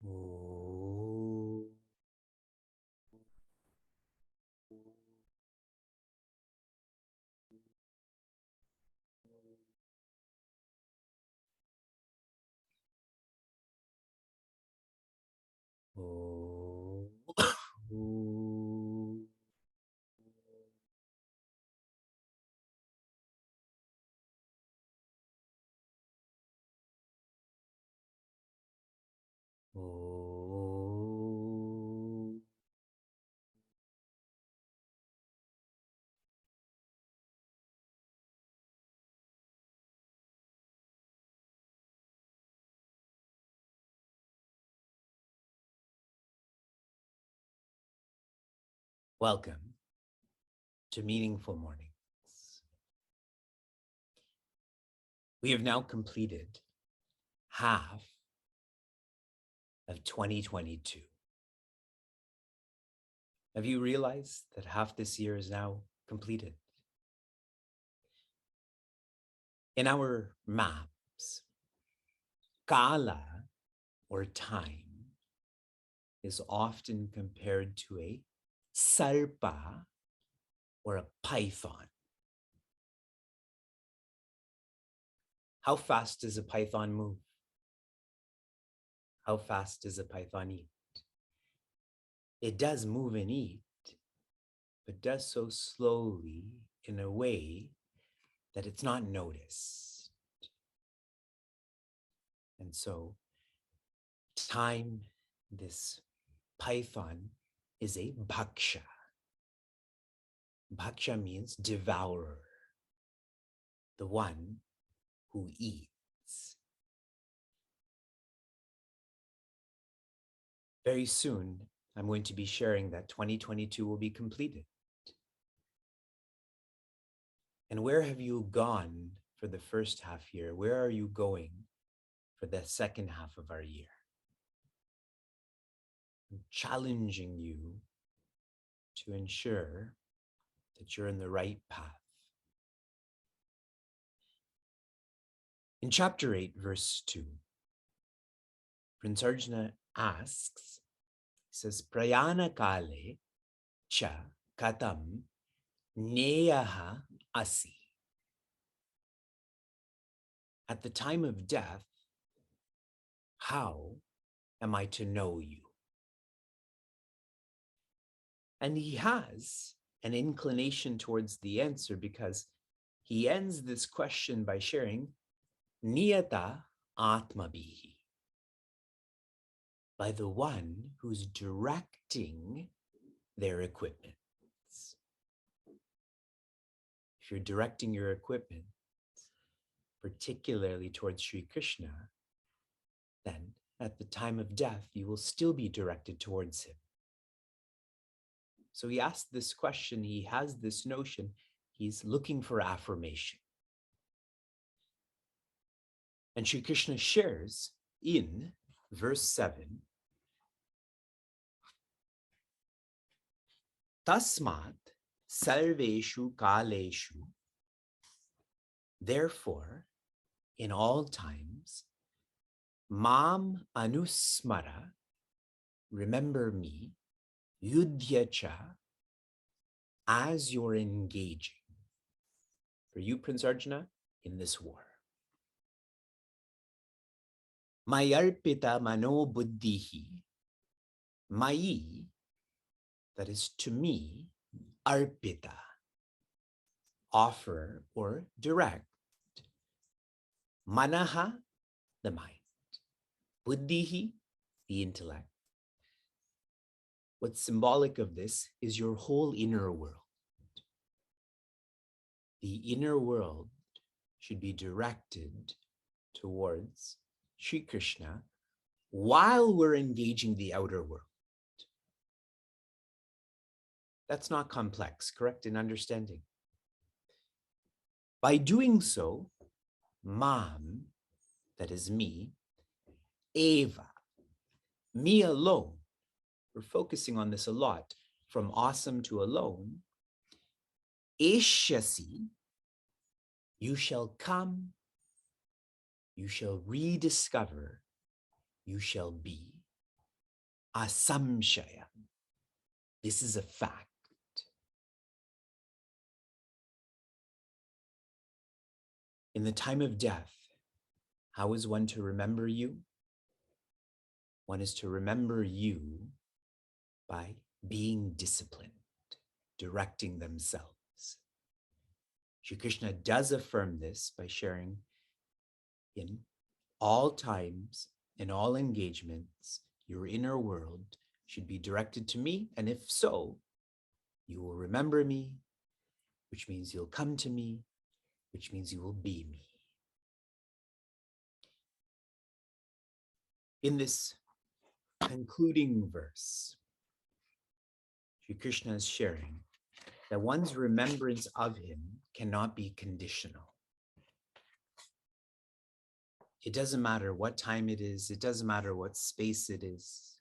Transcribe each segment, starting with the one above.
Oh. Oh. Oh. Welcome to Meaningful Mornings. We have now completed half of 2022. Have you realized that half this year is now completed? In our maps, kala, or time, is often compared to a sarpa, or a python. How fast does a python move? How fast does a python eat? It does move and eat, but does so slowly in a way that it's not noticed. And so time, this python, is a bhaksha. Bhaksha means devourer, the one who eats. Very soon, I'm going to be sharing that 2022 will be completed. And where have you gone for the first half year? Where are you going for the second half of our year? I'm challenging you to ensure that you're in the right path. In chapter 8, verse 2, Prince Arjuna asks, he says, Prayana kale cha katam neyaha asi. At the time of death, how am I to know you? And he has an inclination towards the answer because he ends this question by sharing niyata atmabhihi, by the one who's directing their equipment. If you're directing your equipment, particularly towards Sri Krishna, then at the time of death, you will still be directed towards him. So he asked this question, he has this notion, he's looking for affirmation. And Sri Krishna shares in verse 7, Tasmat sarveshu kaleshu, therefore, in all times, mam anusmara, remember me, yudhyacha, as you're engaging. For you, Prince Arjuna, in this war. Mayarpita mano buddhihi, mayi, that is to me, arpita, offer or direct, manaha, the mind, buddhihi, the intellect. What's symbolic of this is your whole inner world. The inner world should be directed towards Sri Krishna while we're engaging the outer world. That's not complex, correct in understanding. By doing so, mam, that is me, eva, me alone, we're focusing on this a lot, from awesome to alone, eshyasi, you shall come, you shall rediscover, you shall be. asamshaya. This is a fact. In the time of death, how is one to remember you? One is to remember you by being disciplined, directing themselves. Shri Krishna does affirm this by sharing in all times, in all engagements, your inner world should be directed to me. And if so, you will remember me, which means you'll come to me, which means you will be me. In this concluding verse, Sri Krishna is sharing that one's remembrance of him cannot be conditional. It doesn't matter what time it is. It doesn't matter what space it is.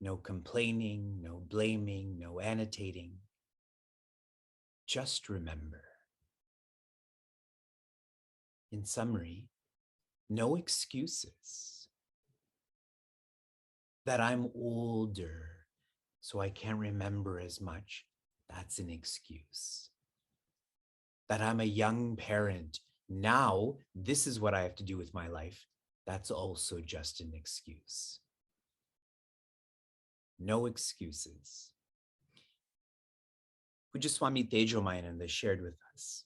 No complaining, no blaming, no annotating. Just remember. In summary, no excuses. That I'm older, so I can't remember as much. That's an excuse. That I'm a young parent. Now, this is what I have to do with my life. That's also just an excuse. No excuses. Pujya Swami Tejomayananda shared with us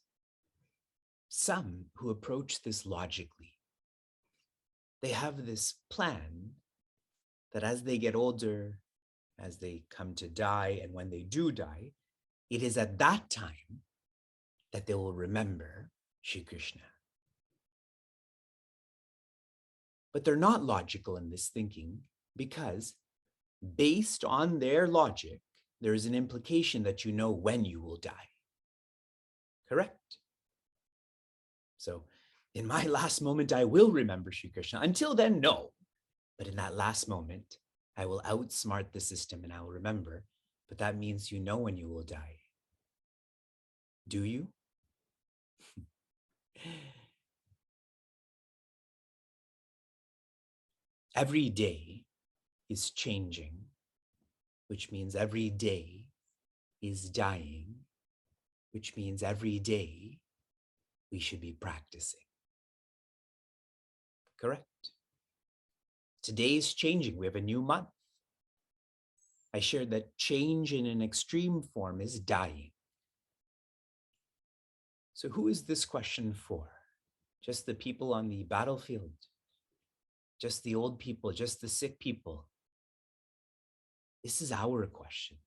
some who approach this logically. They have this plan that as they get older, as they come to die, and when they do die, it is at that time that they will remember Shri Krishna. But they're not logical in this thinking because based on their logic, there is an implication that you know when you will die. Correct? So in my last moment, I will remember Shri Krishna. Until then, no. But in that last moment, I will outsmart the system and I will remember. But that means you know when you will die. Do you? Every day is changing, which means every day is dying, which means every day we should be practicing. Correct? Today is changing. We have a new month. I shared that change in an extreme form is dying. So who is this question for? Just the people on the battlefield? Just the old people? Just the sick people? This is our question.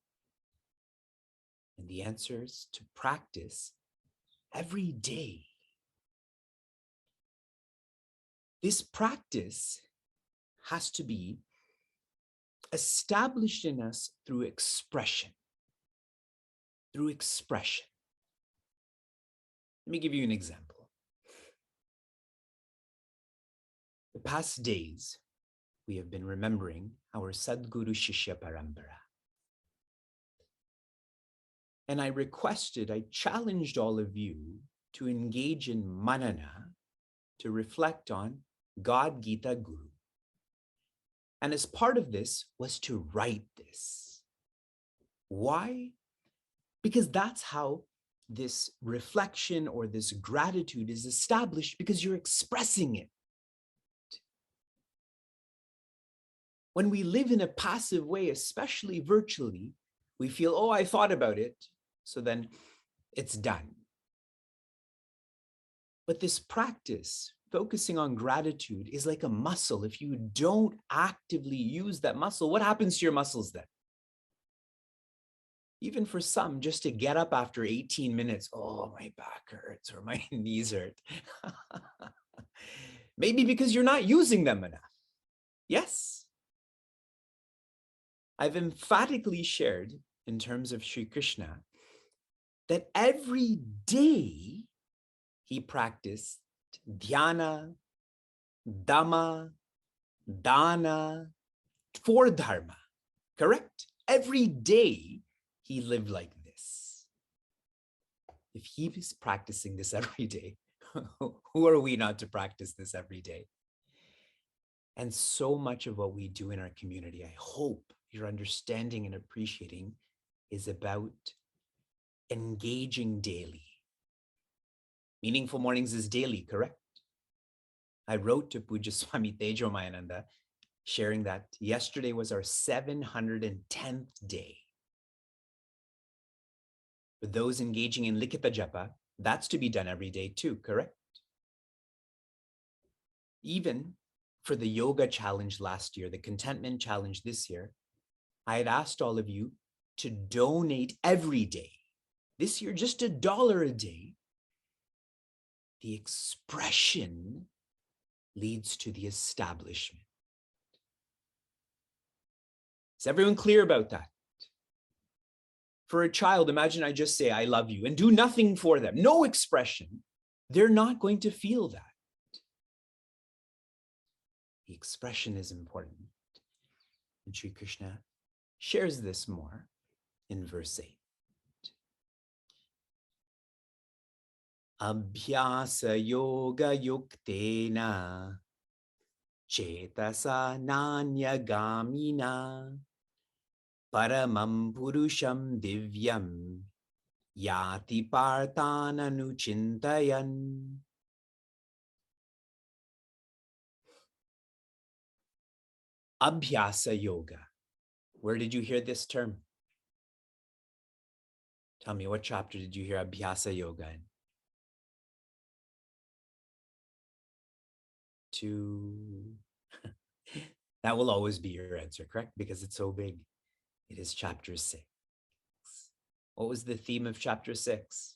And the answer is to practice every day. This practice has to be established in us through expression. Through expression. Let me give you an example. The past days, we have been remembering our Sadguru Shishya Parampara. And I challenged all of you to engage in manana, to reflect on God Gita Guru. And as part of this was to write this. Why? Because that's how this reflection or this gratitude is established, because you're expressing it. When we live in a passive way, especially virtually, we feel, oh, I thought about it, so then it's done. But this practice, focusing on gratitude, is like a muscle. If you don't actively use that muscle, what happens to your muscles then? Even for some, just to get up after 18 minutes, oh, my back hurts or my knees hurt. Maybe because you're not using them enough. Yes. I've emphatically shared in terms of Sri Krishna that every day he practiced dhyana, dhamma, dana for dharma. Correct? Every day he lived like this. If he is practicing this every day, who are we not to practice this every day? And so much of what we do in our community, I hope you're understanding and appreciating, is about engaging daily. Meaningful Mornings is daily, correct? I wrote to Puja Swami Tejo Mayananda sharing that yesterday was our 710th day. For those engaging in Likita Japa, that's to be done every day too, correct? Even for the yoga challenge last year, the contentment challenge this year, I had asked all of you to donate every day. This year, just $1 a day. The expression leads to the establishment. Is everyone clear about that? For a child, imagine I just say, I love you, and do nothing for them, no expression. They're not going to feel that. The expression is important. And Sri Krishna shares this more in verse 8. Abhyasa yoga yuktena cetasa nanya-gamina paramam purusham divyam yati partananuchintayan. Abhyasa yoga. Where did you hear this term? Tell me, what chapter did you hear Abhyasa yoga in? That will always be your answer, correct? Because it's so big. It is chapter 6. What was the theme of chapter 6?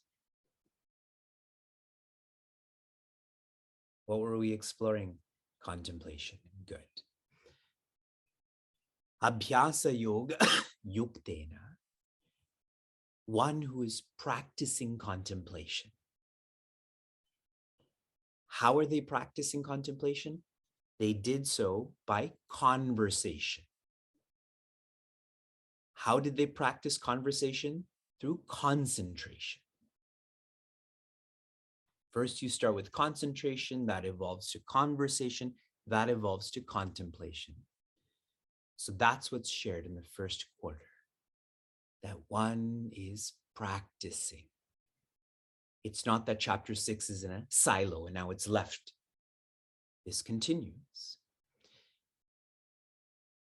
What were we exploring? Contemplation. Good. Abhyasa yoga yuktena. One who is practicing contemplation. How are they practicing contemplation? They did so by conversation. How did they practice conversation? Through concentration. First, you start with concentration, that evolves to conversation, that evolves to contemplation. So that's what's shared in the first quarter, that one is practicing. It's not that chapter 6 is in a silo and now it's left. This continues.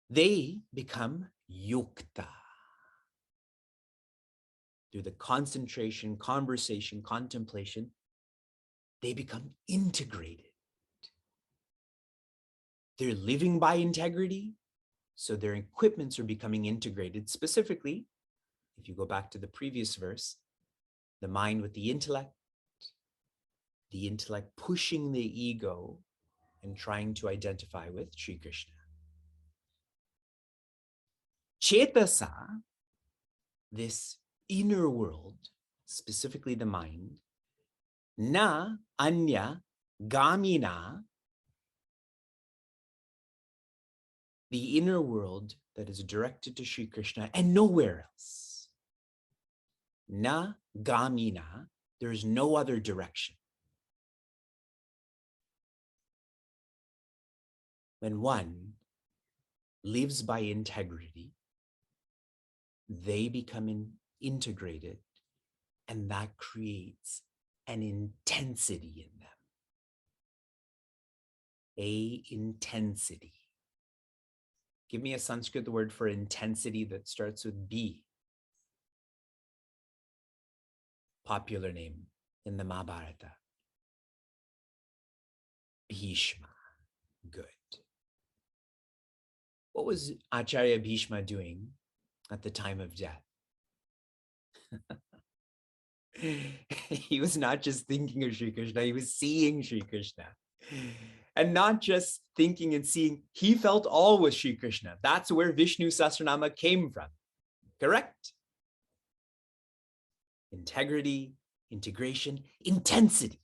They become yukta. Through the concentration, conversation, contemplation, they become integrated. They're living by integrity, so their equipments are becoming integrated. Specifically, if you go back to the previous verse, the mind with the intellect pushing the ego and trying to identify with Sri Krishna. Cetasa, this inner world, specifically the mind, na anya gamina, the inner world that is directed to Sri Krishna and nowhere else. Na gamina, there is no other direction. When one lives by integrity, they become integrated, and that creates an intensity in them. A intensity. Give me a Sanskrit word for intensity that starts with B. Popular name in the Mahabharata. Bhishma. Good. What was Acharya Bhishma doing at the time of death? He was not just thinking of Sri Krishna, he was seeing Sri Krishna. And not just thinking and seeing, he felt all with Sri Krishna. That's where Vishnu Sahasranama came from. Correct? Integrity, integration, intensity.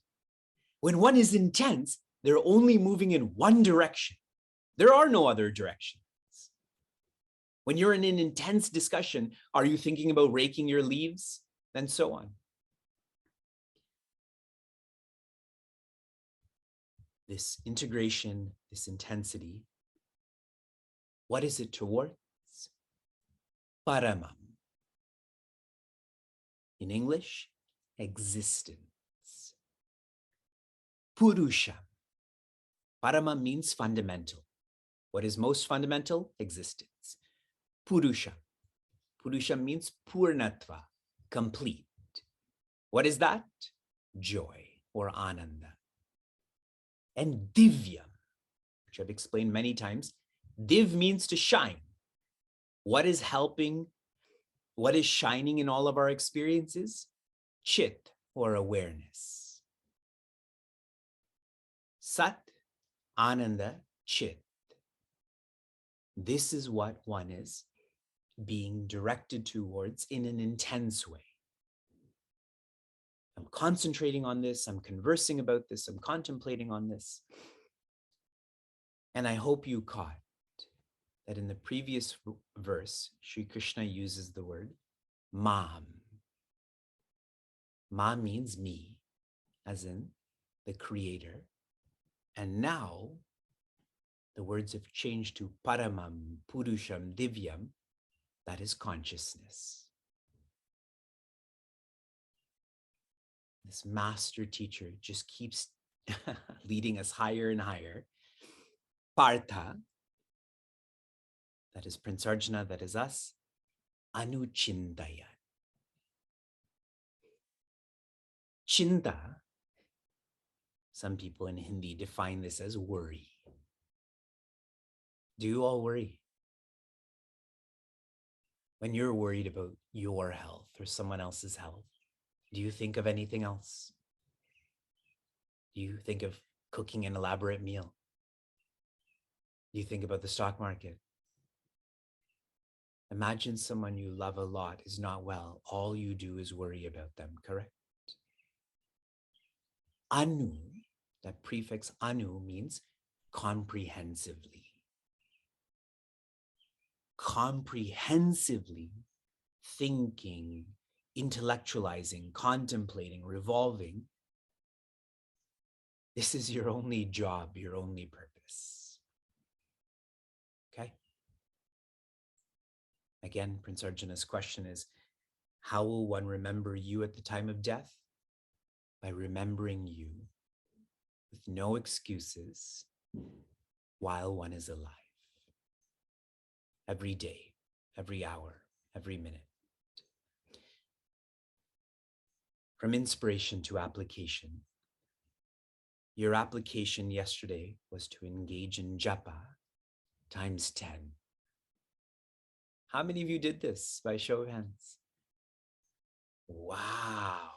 When one is intense, they're only moving in one direction. There are no other directions. When you're in an intense discussion, are you thinking about raking your leaves? And so on. this integration, this intensity, what is it towards? Paramam. In English, existence. Purusha. Parama means fundamental. What is most fundamental? Existence. Purusha. Purusha means purnatva, complete. What is that? Joy or ananda. And divyam, which I've explained many times. Div means to shine. What is helping? What is shining in all of our experiences? Chit or awareness. Sat, ananda, chit. This is what one is being directed towards in an intense way. I'm concentrating on this, I'm conversing about this, I'm contemplating on this. And I hope you caught that in the previous verse, Sri Krishna uses the word mam. Ma means me, as in the creator. And now the words have changed to paramam, purusham, divyam. That is consciousness. This master teacher just keeps leading us higher and higher. Partha, that is Prince Arjuna, that is us. Anuchindaya. Chinta, some people in Hindi define this as worry. Do you all worry? When you're worried about your health or someone else's health, do you think of anything else? Do you think of cooking an elaborate meal? Do you think about the stock market? Imagine someone you love a lot is not well. All you do is worry about them, correct? Anu, that prefix anu means comprehensively. Comprehensively thinking, intellectualizing, contemplating, revolving. This is your only job, your only purpose. Okay? Again, Prince Arjuna's question is, how will one remember you at the time of death? By remembering you with no excuses while one is alive. Every day, every hour, every minute. From inspiration to application. Your application yesterday was to engage in japa times 10. How many of you did this by show of hands? Wow.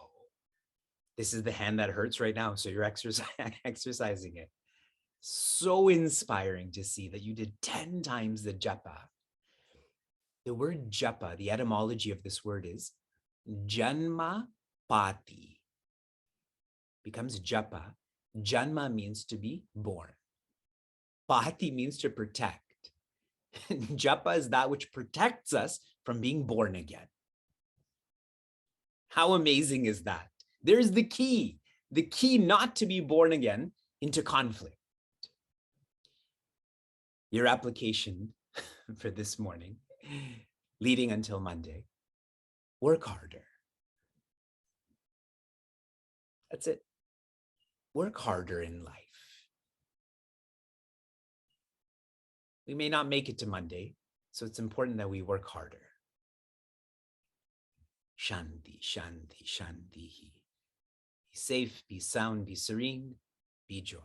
This is the hand that hurts right now, so you're exercising it. So inspiring to see that you did 10 times the japa. The word japa, the etymology of this word is janma pati. Becomes japa. Janma means to be born. Pati means to protect. Japa is that which protects us from being born again. How amazing is that? There's the key not to be born again into conflict. Your application for this morning, leading until Monday, work harder. That's it. Work harder in life. We may not make it to Monday, so it's important that we work harder. Shanti, shanti, shanti. Be safe, be sound, be serene, be joy.